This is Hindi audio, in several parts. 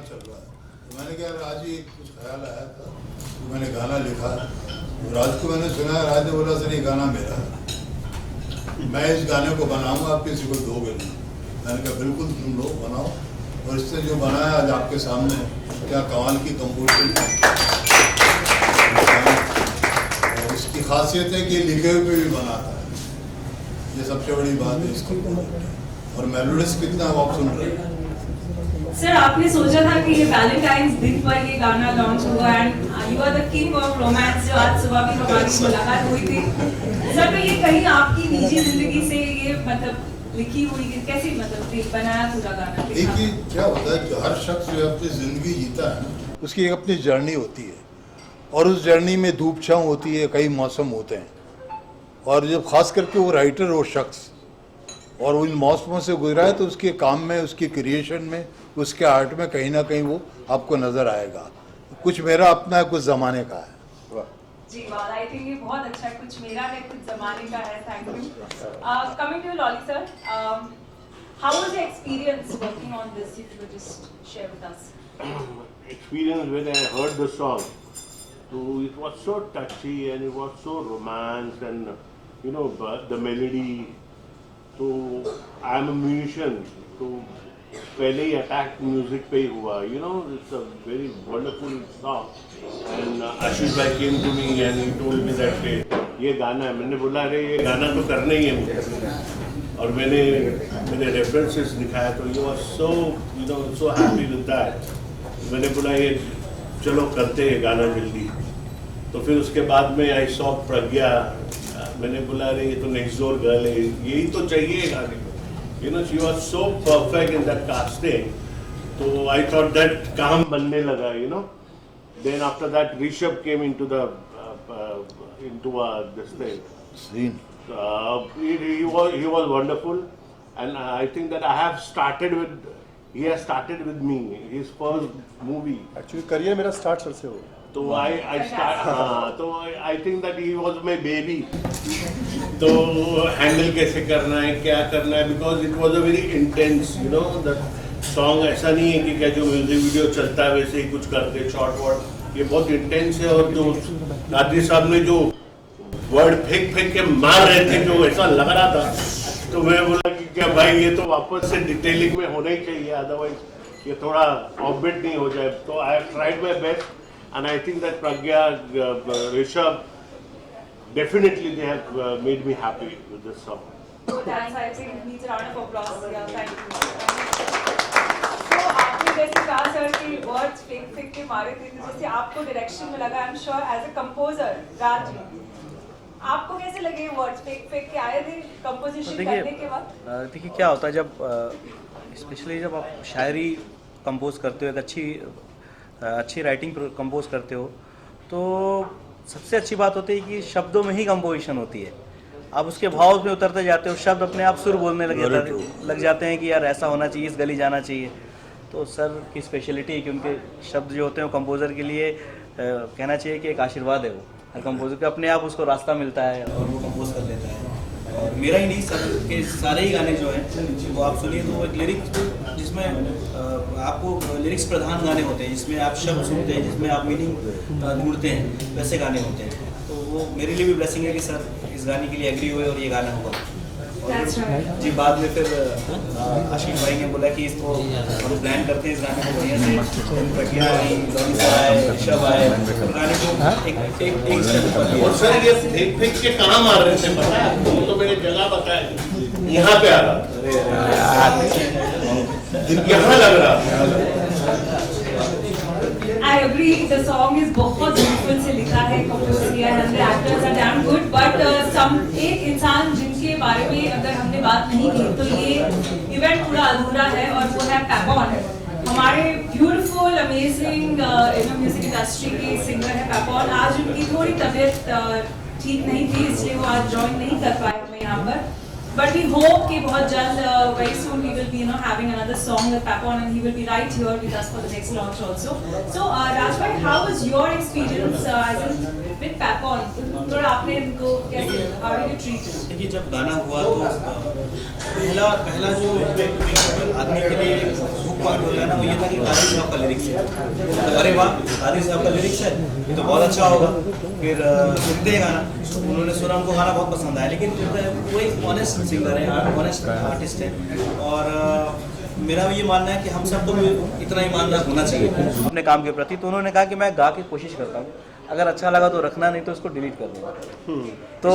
चल रहा है। तो मैंने कहा राज जी कुछ ख्याल आया था तो मैंने गाना लिखा। तो राज को मैंने सुना, राज ने बोला सर ये गाना मेरा है, मैं इस गाने को बनाऊंगा, आप किसी को दोगे नहीं। मैंने कहा बिल्कुल तुम लोग बनाओ। और इससे जो बनाया आज आपके सामने, क्या कमाल की कंपोजिशन है। और इसकी खासियत है कि ये लिखे हुए भी बनाता है, ये सबसे बड़ी बात है इसको। और मेलोडिस कितना आप सुन रहे हैं। सर आपने सोचा था कि ये वैलेंटाइंस दिन पर ये गाना लॉन्च हुआ and you are the king of romance, जो आज सुबह भी हमारी मुलाकात हुई थी सर, तो ये कहीं आपकी निजी जिंदगी से ये मतलब लिखी हुई कैसे मतलब बनाया पूरा गाना? देखिए क्या होता है, जो हर शख्स जो अपनी जिंदगी जीता है ना, उसकी एक अपनी जर्नी होती है और उस जर्नी में धूप छांव होती है, कई मौसम होते हैं। और जब खास करके वो राइटर, वो शख्स और उन मौसमों से गुजरा है तो उसके काम में, उसकी क्रिएशन में, उसके आर्ट में कहीं ना कहीं वो आपको नजर आएगा। कुछ मेरा अपना है, कुछ जमाने का है। जी वाह, आई थिंक ये बहुत अच्छा है, कुछ मेरा है कुछ जमाने का है। Thank you. कमिंग टू लॉली sir, how was your experience working on this? If you just share with us. Experience when I heard the song, so it was so touchy and it was so romance and you know the melody. तो आई एम अ म्यूजिशियन, तो पहले ही अटैक म्यूजिक पे ही हुआ, you know it's a very wonderful song. And Ashish भाई came to me and he told me that ये गाना है। मैंने बोला अरे ये गाना तो करना ही है मुझे, और मैंने रेफरेंसेस दिखाया तो you are so you know so happy with that. मैंने बोला ये चलो करते हैं गाना जल्दी। तो फिर उसके बाद में आई सॉ प्रज्ञा, मैंने बोला अरे ये तो नेक्स्ट डोर गर्ल है, यही तो चाहिए गाने को, you know she was so perfect in that casting. तो आई थॉट दैट काम बनने लगा, you know. Then after that Rishabh came into the this thing. he was wonderful and I think that I have started with, he has started with me, his first movie. Actually career मेरा start सर से हो। तो I start, तो I think that he was my baby. तो हैंडल कैसे करना है, क्या करना है, because it was a very intense, you know, the song ऐसा नहीं है कि क्या जो म्यूजिक वीडियो चलता है वैसे ही कुछ करते शॉर्ट वर्ड, ये बहुत इंटेंस है। और जो रात्रि साहब ने जो वर्ड फेंक के मार रहे थे, जो ऐसा लग रहा था, तो मैं बोला कि क्या भाई ये तो वापस से डिटेलिंग में होना ही चाहिए, अदरवाइज ये थोड़ा ऑफबिट नहीं हो जाए। तो I have tried my best and I think that Pragya, Rishabh, definitely they have made me happy with this song. Thanks, I think it needs a round of applause. Yeah, thank you. So आपने जैसे कहा सर कि words फेंक के मारे थे, तो जैसे आपको डायरेक्शन में लगा, I'm sure as a composer, Raj ji, आपको कैसे लगे वर्ड्स फेंक के आए थे कंपोजिशन करने के बाद? देखिए क्या होता है जब स्पेशली जब आप शायरी कंपोज करते हो, एक अच्छी राइटिंग कंपोज करते हो, तो सबसे अच्छी बात होती है कि शब्दों में ही कंपोजिशन होती है। आप उसके भाव में उतरते जाते हो, शब्द अपने आप सुर बोलने लग जाते हैं कि यार ऐसा होना चाहिए, इस गली जाना चाहिए। तो सर की स्पेशलिटी है कि उनके शब्द जो होते हैं वो कंपोज़र के लिए कहना चाहिए कि एक आशीर्वाद है। वो हर कंपोज़र को अपने आप उसको रास्ता मिलता है और वो कंपोज कर लेता है। और मेरा ही नहीं, सर के सारे ही गाने जो हैं वो आप सुनिए तो एक लिरिक्स जिसमें आपको लिरिक्स प्रधान गाने होते हैं, जिसमें आप शब्द सुनते हैं, जिसमें आप मीनिंग ढूंढते हैं, वैसे गाने होते हैं। तो वो मेरे लिए भी ब्लेसिंग है कि सर इस गाने के लिए एग्री हुए और ये गाना हुआ। और जी बाद में फिर आशीष भाई ने बोला कि इसको हम प्लान करते हैं इस गाने को बढ़िया से, प्रज्ञा आई, लॉली सर आए, ऋषभ आए, गाने को एक स्टेप। और सर ये फेंक के कहाँ मार रहे थे पता है? वो तो मैंने जगह बताया, यहाँ पे आ रहा, यहाँ लग रहा। I agree, the song is बहुत beautiful से लिखा है, कंपोज किया है, and the actors are damn good. But एक इंसान जिनके बारे में अगर हमने बात नहीं की तो ये इवेंट पूरा अधूरा है, और वो है पैपॉन। हमारे ब्यूटीफुल अमेजिंग म्यूजिक इंडस्ट्री के सिंगर है पैपॉन। आज उनकी थोड़ी तबीयत ठीक नहीं थी, इसलिए वो आज ज्वाइन नहीं कर पाए हमें यहाँ पर। But we hope कि बहुत जल्द very soon we will be having another song with Papon and he will be right here with us for the next launch also. So Rajbhai, how was your experience as in with Papon? थोड़ा आपने इनको कैसे how did you treat it? देखिए जब गाना हुआ तो पहला जो आदमी के लिए हुक पॉइंट होता है ना वो ये था कि कादिर साहब का लिरिक्स है, तो अरे वाह कादिर साहब का लिरिक्स है ये तो बहुत अच्छा होगा। फिर सुनते हैं गाना, उन्होंने सुना, उनको गाना बहुत पसंद आया, लेकिन वो एक ऑनेस्ट सिंगर है, ऑनेस्ट आर्टिस्ट है, और मेरा भी ये मानना है कि हम सबको भी इतना ईमानदार होना चाहिए अपने काम के प्रति। तो उन्होंने कहा कि मैं गा के कोशिश करता हूँ, अगर अच्छा लगा तो रखना, नहीं तो उसको डिलीट कर दूँगा। तो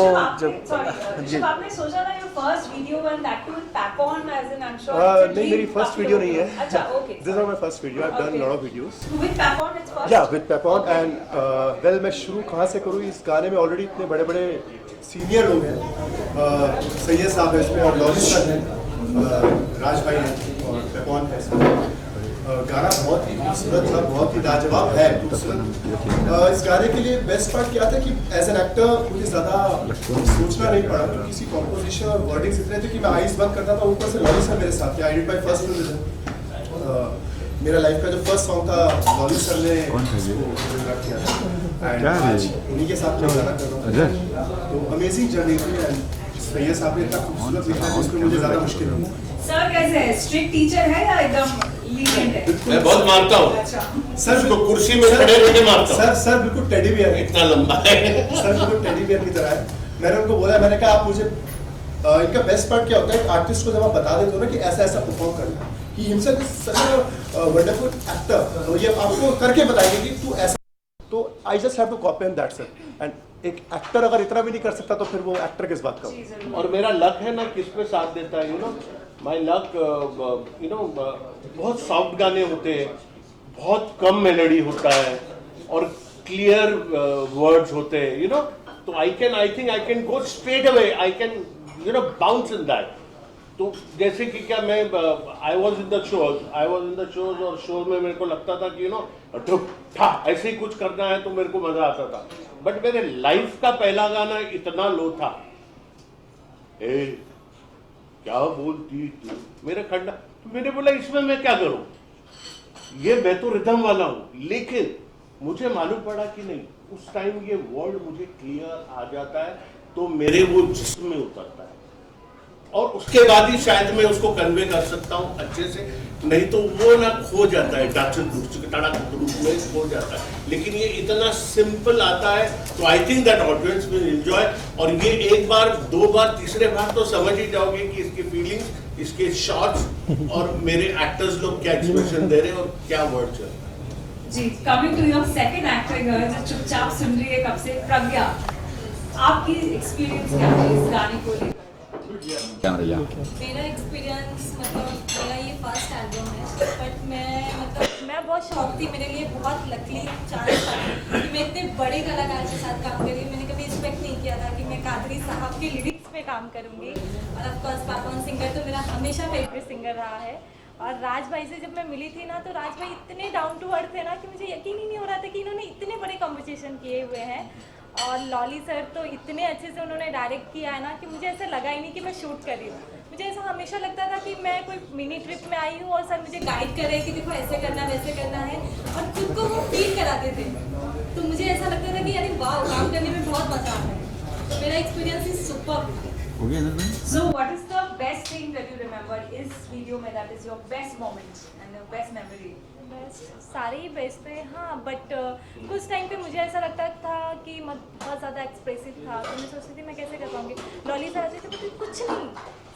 जब आपने सोचा था your first video and that too with Papon as in I'm sure नहीं, मेरी फर्स्ट वीडियो नहीं है। अच्छा, okay. This is not my first video. I've done a lot of videos. With Papon it's first. Yeah, with Papon and well, मैं शुरू कहाँ से करूँ? इस गाने में ऑलरेडी इतने बड़े-बड़े सीनियर लोग हैं। सैयद साहब है इसमें और लॉली सर हैं, राज भाई हैं और Papon है इसमें। गाना बहुत ही खूबसूरत था, बहुत ही लाजवाब है खूबसूरत। इस गाने के लिए बेस्ट पार्ट क्या था कि एज एन एक्टर मुझे ज़्यादा सोचना नहीं पड़ा, क्योंकि किसी कॉम्पोजिशन और वर्डिंग्स इतने थे कि मैं आइज़ बंद करता था, ऊपर से लॉली सर मेरे साथ थे। I did my first film, मेरा लाइफ का जो फर्स्ट सॉन्ग था लॉली सर ने किया था एंड आज उन्हीं के साथ मैं गाना कर रहा हूँ। तो अमेजिंग जर्नी थी एंड सैयद साहब ने इतना खूबसूरत लिखा है जिसमें मुझे ज़्यादा मुश्किल हुआ। सर कैसे है? स्ट्रिक्ट टीचर है या एकदम लीनिएंट है? मैं बहुत मारता हूँ। अच्छा। सर उसको कुर्सी में खड़े होके मारता हूँ। सर बिल्कुल टेडी बियर है, इतना लंबा है। सर बिल्कुल टेडी बियर की तरह है। मैंने उनको बोला, मैंने कहा आप मुझे इनका बेस्ट पार्ट क्या होता है, आर्टिस्ट को जब आप बता देते हो ना कि ऐसा ऐसा परफॉर्म करना, he himself is such a wonderful actor, तो ये आपको करके बताएंगे कि तू ऐसा, तो I just have to copy and that's it. And एक एक्टर अगर इतना भी नहीं कर सकता तो फिर वो एक्टर किस बात का हो? और मेरा लक है ना किस पे साथ देता है, you know my luck, you know बहुत सॉफ्ट गाने होते हैं, बहुत कम मेलोडी होता है और क्लियर वर्ड्स होते हैं, यू नो, तो I think I can go straight away, I can you know bounce in that. तो जैसे कि क्या मैं I was in the shows और शो में मेरे को लगता था कि यू नो ऐसे ही कुछ करना है तो मेरे को मजा आता था, बट मेरे लाइफ का पहला गाना इतना लो था, ए क्या बोलती तू मेरे खंडा, तो मैंने बोला इसमें मैं क्या करूं, ये मैं तो रिदम वाला हूं, लेकिन मुझे मालूम पड़ा कि नहीं उस टाइम ये वर्ड मुझे क्लियर आ जाता है तो मेरे वो जिस्म में उतरता है और उसके बाद ही शायद मैं उसको कन्वे कर सकता हूँ अच्छे से, नहीं तो वो ना खो जाता है, रूप में खो जाता है। लेकिन ये इतना सिंपल आता है तो I think that audience will enjoy, और ये एक बार दो बार तीसरे बार तो समझ ही जाओगे कि इसकी फीलिंग्स, इसके शॉट्स और मेरे एक्टर्स लोग क्या एक्सप्रेशन दे रहे हैं और क्या वर्ड चल रहे हैं। जी, coming to your second actor जो चुपचाप सुन रही है कब से, प्रज्ञा, आपकी एक्सपीरियंस क्या है इस गाने को लेकर? मेरा एक्सपीरियंस मतलब मेरा ये फर्स्ट एल्बम है, बट मैं बहुत शौक थी, मेरे लिए बहुत लकली चांस था कि मैं इतने बड़े कलाकार के साथ काम कर रही हूँ। मैंने कभी एक्सपेक्ट नहीं किया था कि मैं कादरी साहब के लिरिक्स पे काम करूँगी, और ऑफकोर्स पापन सिंगर तो मेरा हमेशा फेवरेट सिंगर रहा है। और राज भाई से जब मैं मिली थी ना, तो राज भाई इतने डाउन टू अर्थ थे ना कि मुझे यकीन ही नहीं हो रहा था कि इन्होंने इतने बड़े कॉम्पिटिशन किए हुए हैं। और लॉली सर तो इतने अच्छे से उन्होंने डायरेक्ट किया है ना कि मुझे ऐसा लगा ही नहीं कि मैं शूट कर रही हूँ। मुझे ऐसा हमेशा लगता था कि मैं कोई मिनी ट्रिप में आई हूँ और सर मुझे गाइड कर रहे हैं कि देखो ऐसे करना है वैसे करना है, और खुद को वो फील कराते थे। तो मुझे ऐसा लगता था कि अरे वाह, काम करने में बहुत मजा आता है। तो मेरा experience is super. So what is the best thing that you remember इस वीडियो में, that is your best moment and your best memory? सारे ही बेस्ट थे हाँ, बट कुछ टाइम पे मुझे ऐसा लगता था कि बहुत ज़्यादा एक्सप्रेसिव था, तो मैं सोचती थी मैं कैसे कर पाऊँगी। लॉली सर आते थे बोलते कुछ नहीं,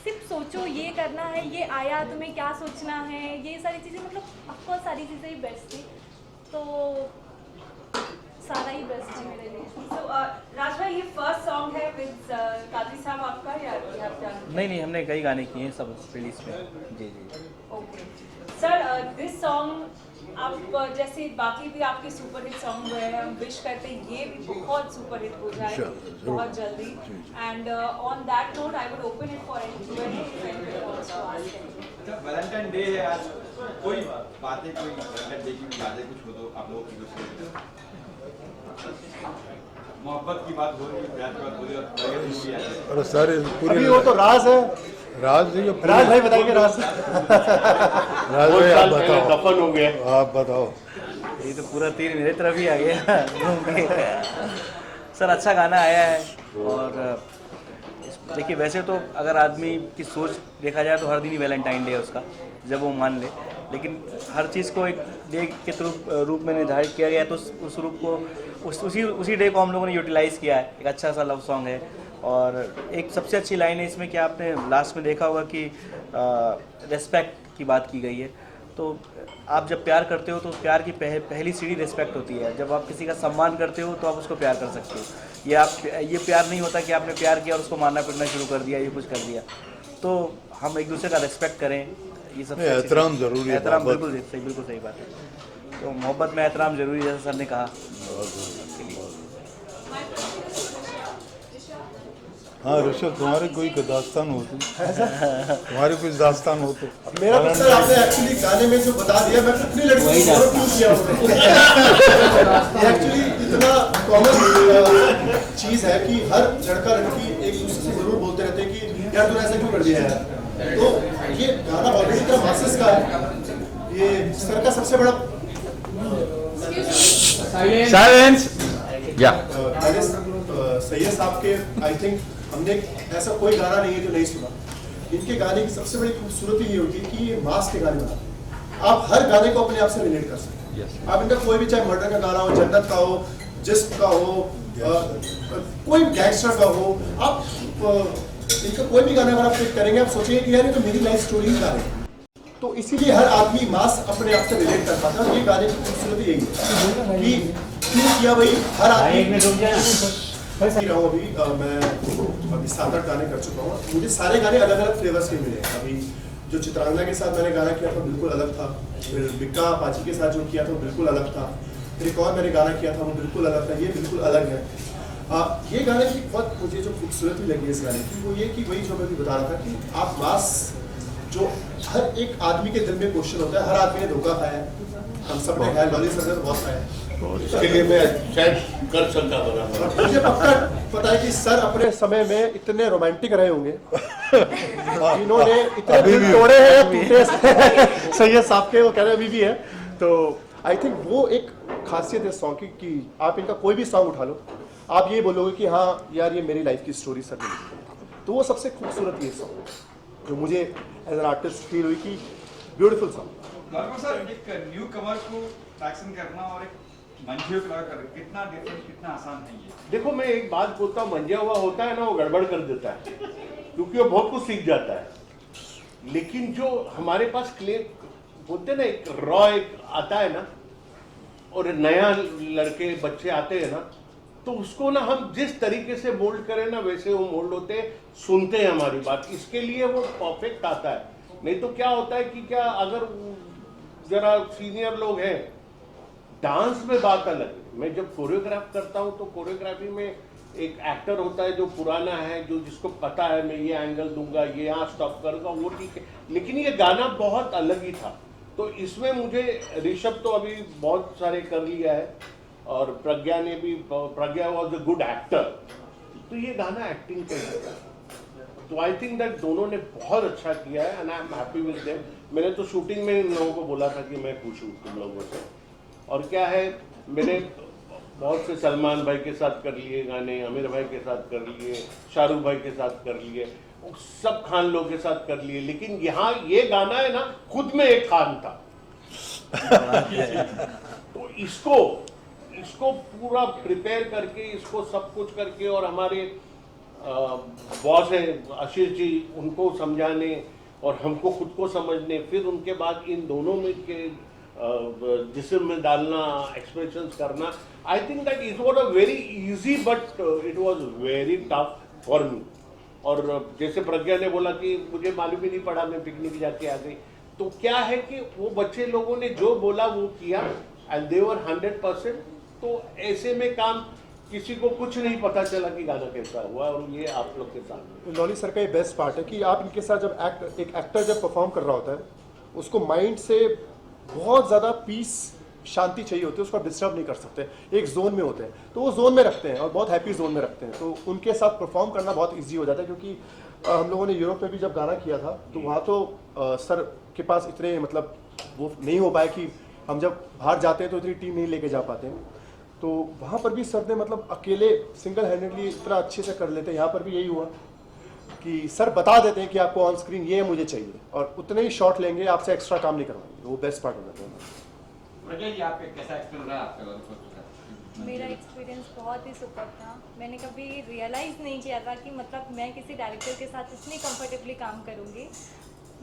सिर्फ सोचो ये करना है, ये आया तुम्हें क्या सोचना है, ये सारी चीज़ें, मतलब ऑफकोर्स सारी चीज़ें ही बेस्ट थी, तो सारा ही बेस्ट है मेरे लिए। So राज भाई, ये फर्स्ट सॉन्ग है विद कादरी साहब आपका या you have done? नहीं, हमने कई गाने किए हैं सब रिलीज में। जी। ओके सर, दिस सॉन्ग आप जैसे बाकी भी आपके सुपर हिट सॉन्ग हुए हैं, हम विश करते हैं ये भी बहुत सुपर हिट हो जाए बहुत जल्दी। And on that note I would open it for any Q&A if anybody wants to ask anything. Valentine day है आज, कोई बातें, कोई वैलेंटाइन डे की बातें कुछ हो तो आप लोगों की मोहब्बत की बात हो रही है, प्यार की बात हो रही है और बड़े मूवी आ रही है। और सारे पूरे अभी वो तो राज है, राज जी के राज भाई बताएंगे राज। राज बहुत भाई आप साल पहले बताओ, दफन हो गए। आप बताओ। ये तो पूरा तीर मेरे तरफ ही आ गया घूम के। सर अच्छा गाना आया है और देखिए वैसे तो अगर आदमी की सोच देखा जाए तो हर दिन ही वैलेंटाइन डे है उसका, जब वो मान ले, लेकिन हर चीज़ को एक डे के रूप में निर्धारित किया गया, तो उस रूप को उसी डे को हम लोगों ने यूटिलाइज़ किया है। एक अच्छा सा लव सॉन्ग है और एक सबसे अच्छी लाइन है इसमें कि आपने लास्ट में देखा होगा कि रेस्पेक्ट की बात की गई है। तो आप जब प्यार करते हो तो प्यार की पहली सीढ़ी रिस्पेक्ट होती है। जब आप किसी का सम्मान करते हो तो आप उसको प्यार कर सकते हो। ये प्यार नहीं होता कि आपने प्यार किया और उसको मारना पीटना शुरू कर दिया, ये कुछ कर दिया। तो हम एक दूसरे का रिस्पेक्ट करें, ये सब एहतराम जरूरी है। एहतराम बिल्कुल सही बात है। तो मोहब्बत में एहतराम जरूरी है, जैसा सर ने कहा। हाँ ऋषभ, तुम्हारे कोई दास्तान हो तो, तुम्हारी कुछ दास्तान हो तो। मेरा तो सर आपने एक्चुअली गाने में जो बता दिया, मैं कितनी लड़कियों को फॉलो क्यों किया एक्चुअली इतना कॉमन चीज है कि हर लड़का लड़की एक दूसरे से जरूर बोलते रहते हैं कि यार तूने ऐसा क्यों कर दिया है। तो ये गाना ऑलरेडी इतना मासेस का है, ये सर का सबसे बड़ा साइलेंस या सैयद साहब के आई थिंक हमने ऐसा कोई गाना नहीं है जो नहीं सुना। इनके गाने की सबसे बड़ी खूबसूरती ये होती है कि ये मास के गाने बनाते हैं। आप हर गाने को अपने आप से रिलेट कर सकते हैं। आप इनका कोई भी, चाहे मर्डर का गाना हो, जन्नत का हो, जिस्म का हो, कोई गैंगस्टर का हो, आप इनका कोई भी गाना अगर आप पिक करेंगे, आप सोचेंगे कि यार ये तो मेरी लाइफ स्टोरी ही गाने। तो इसीलिए हर आदमी मास अपने आप से रिलेट कर पाता है। ये गाने की खूबसूरती यही है कि क्यों किया भाई, हर आदमी रहा हूँ। अभी मैं अभी 7-8 गाने कर चुका हूँ। मुझे सारे गाने अलग अलग फ्लेवर्स के मिले। अभी जो चित्रांगना के साथ मैंने गाना किया था बिल्कुल अलग था, फिर बिक्का पाची के साथ जो किया था वो बिल्कुल अलग था, फिर एक और मैंने गाना किया था वो बिल्कुल अलग था, ये बिल्कुल अलग है। ये गाने की बहुत मुझे जो खूबसूरती लगी इस गाने की वो ये कि वही जो मैं भी बता रहा था कि आप मास जो हर एक आदमी के दिल में क्वेश्चन होता है, हर आदमी ने धोखा खाया है, हम सब ने खाया, लॉली सर ने बहुत खाया। इसके लिए मैं शायद कर सकता बना। मुझे पक्का पता है कि सर अपने समय में इतने रोमांटिक रहे होंगे जिन्होंने इतने दिल तोड़े हैं, टूटे सैयद साहब के, वो कह रहे अभी भी है। तो आई थिंक वो एक खासियत है सॉन्ग की कि आप इनका कोई भी सॉन्ग उठा लो, आप ये बोलोगे कि हाँ यार ये मेरी लाइफ की स्टोरी सर ने लिखी। तो वो सबसे खूबसूरत ये सॉन्ग जो मुझे एज एन आर्टिस्ट फील हुई कि ब्यूटीफुल सॉन्ग। सर एक न्यू कमर को एक्शन करना और एक मंझियों को कर कितना डिफरेंट, कितना आसान है ये। देखो मैं एक बात बोलता हूँ, मंझा हुआ होता है ना वो गड़बड़ कर देता है क्योंकि वो बहुत कुछ सीख जाता है। लेकिन जो हमारे पास क्ले बोलते ना एक रॉ एक आता है ना, और नया लड़के बच्चे आते हैं ना, तो उसको ना हम जिस तरीके से मोल्ड करें ना वैसे वो मोल्ड होते हैं, सुनते हैं हमारी बात, इसके लिए वो परफेक्ट आता है। नहीं तो क्या होता है कि क्या अगर जरा सीनियर लोग हैं, डांस में बात अलग है। मैं जब कोरियोग्राफ करता हूँ तो कोरियोग्राफी में एक एक्टर होता है जो पुराना है, जो जिसको पता है मैं ये एंगल दूंगा, ये यहाँ स्टॉप करूंगा, वो ठीक है। लेकिन ये गाना बहुत अलग ही था। तो इसमें मुझे ऋषभ तो अभी बहुत सारे कर लिया है और प्रज्ञा ने भी, प्रज्ञा वॉज अ गुड एक्टर, तो ये गाना एक्टिंग पे है। तो आई थिंक दैट दोनों ने बहुत अच्छा किया है and I am happy with them. मैंने तो शूटिंग में इन लोगों को बोला था कि मैं खुश हूँ तुम लोगों से। और क्या है, मैंने बहुत से सलमान भाई के साथ कर लिए गाने, आमिर भाई के साथ कर लिए, शाहरुख भाई के साथ कर लिए, सब खान लोगों के साथ कर लिए, लेकिन यहाँ ये गाना है ना खुद में एक खान था। तो इसको पूरा प्रिपेयर करके, इसको सब कुछ करके, और हमारे बॉस है आशीष जी, उनको समझाने और हमको खुद को समझने, फिर उनके बाद इन दोनों में के जिस्म में डालना, एक्सप्रेशंस करना, I think that it was a very easy but it was very tough for me. और जैसे प्रज्ञा ने बोला कि मुझे मालूम ही नहीं पड़ा, मैं पिकनिक जाके आ गई, तो क्या है कि वो बच्चे लोगों ने जो बोला वो किया एंड दे वर 100%। तो ऐसे में काम किसी को कुछ नहीं पता चला कि गाना कैसा हुआ, और ये आप लोग के साथ लॉली सर का ये बेस्ट पार्ट है कि आप इनके साथ जब एक एक्टर जब परफॉर्म कर रहा होता है, उसको माइंड से बहुत ज़्यादा पीस शांति चाहिए होती है, उसको आप डिस्टर्ब नहीं कर सकते, एक जोन में होते हैं, तो वो जोन में रखते हैं और बहुत हैप्पी जोन में रखते हैं, तो उनके साथ परफॉर्म करना बहुत ईजी हो जाता है। क्योंकि हम लोगों ने यूरोप में भी जब गाना किया था तो वहाँ तो सर के पास इतने मतलब वो नहीं हो पाया कि हम जब बाहर जाते हैं तो इतनी टीम नहीं लेके जा पाते हैं, तो वहाँ पर भी सर ने मतलब अकेले सिंगल हैंडेडली इतना अच्छे से कर लेते हैं। यहाँ पर भी यही हुआ कि सर बता देते हैं कि आपको ऑन स्क्रीन ये मुझे चाहिए और उतने ही शॉट लेंगे, आपसे एक्स्ट्रा काम नहीं करवाएंगे, वो बेस्ट पार्ट हो जाता है। कैसा एक्सपीरियंस रहा आपका? मेरा एक्सपीरियंस बहुत ही सुपर था। मैंने कभी रियलाइज़ नहीं किया था कि मतलब मैं किसी डायरेक्टर के साथ इतनी कंफर्टेबली काम करूँगी।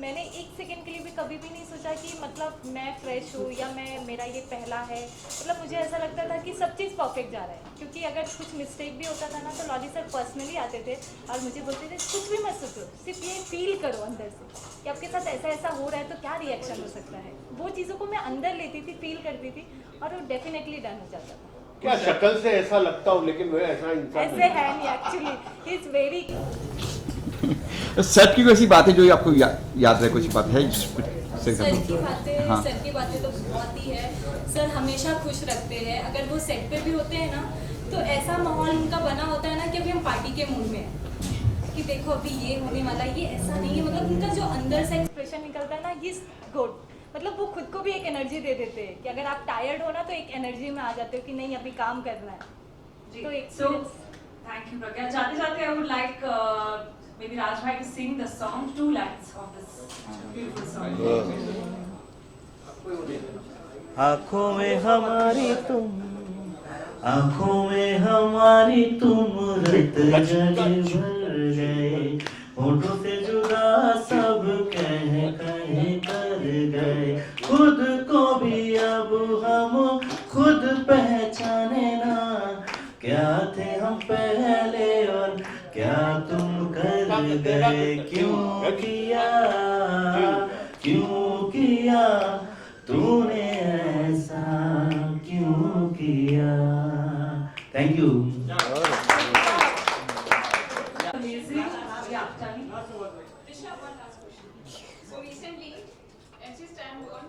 मैंने एक सेकंड के लिए भी कभी भी नहीं सोचा कि मतलब मैं फ्रेश हूँ या मेरा ये पहला है। मतलब मुझे ऐसा लगता था कि सब चीज़ परफेक्ट जा रहा है, क्योंकि अगर कुछ मिस्टेक भी होता था ना तो लॉजी सर पर्सनली आते थे और मुझे बोलते थे कुछ भी मत सोचो, सिर्फ ये फील करो अंदर से कि आपके साथ ऐसा ऐसा हो रहा है तो क्या रिएक्शन हो सकता है। वो चीज़ों को मैं अंदर लेती थी, फील करती थी और वो डेफिनेटली डन हो जाता था। क्या शक्ल से ऐसा लगता हूँ, लेकिन मैं ऐसा इंसान ऐसे है नहीं actually, he is very. Set की कोई ऐसी बात है जो आपको याद रहे, कुछ बात है? सर की बातें हाँ। सर की बातें तो बहुत ही है। सर हमेशा खुश रखते हैं। अगर वो सेट पे भी होते हैं ना तो ऐसा माहौल उनका बना होता है ना कि अभी हम पार्टी के मूड में हैं कि देखो अभी ये होने वाला है, ये ऐसा नहीं है। मतलब उनका जो अंदर से एक्सप्रेशन निकलता है ना, ही इज गुड। मतलब वो खुद को भी एक एनर्जी दे देते हैं कि अगर आप टायर्ड हो ना तो एक एनर्जी में आ जाते हो कि नहीं अभी काम करना है। तो एक्सपीरियंस। Thank you, Pragya. जाते जाते I would like maybe Raj bhai to sing the song, 2 lines of this beautiful song. आँखों में हमारी तुम, आँखों में हमारी तुम रत जल भर गए, होठों से जुदा सब कह कर गए, खुद को भी अब हम खुद पहचाने ना, क्या थे हम पहले और क्या तुम कर गए, क्यों किया तूने ऐसा क्यों किया। Thank you. Amazing. Yeah, tell me. Risha, one last question. So recently, MC Stan won,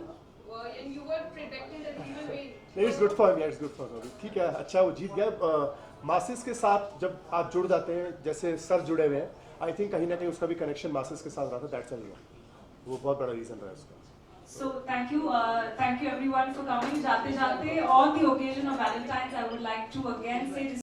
and you were predicting that he will win. It's good for me, it's good for me. ठीक है, अच्छा वो जीत गया। मासेस के साथ जब आप जुड़ जाते हैं, जैसे सर जुड़े हुए हैं, आई थिंक कहीं ना कहीं उसका भी कनेक्शन मासेस के साथ रहा था, दैट्स वो बहुत बड़ा रीजन रहा है उसका। So thank you everyone for coming. जाते जाते on the occasion of Valentine's, I would like to again say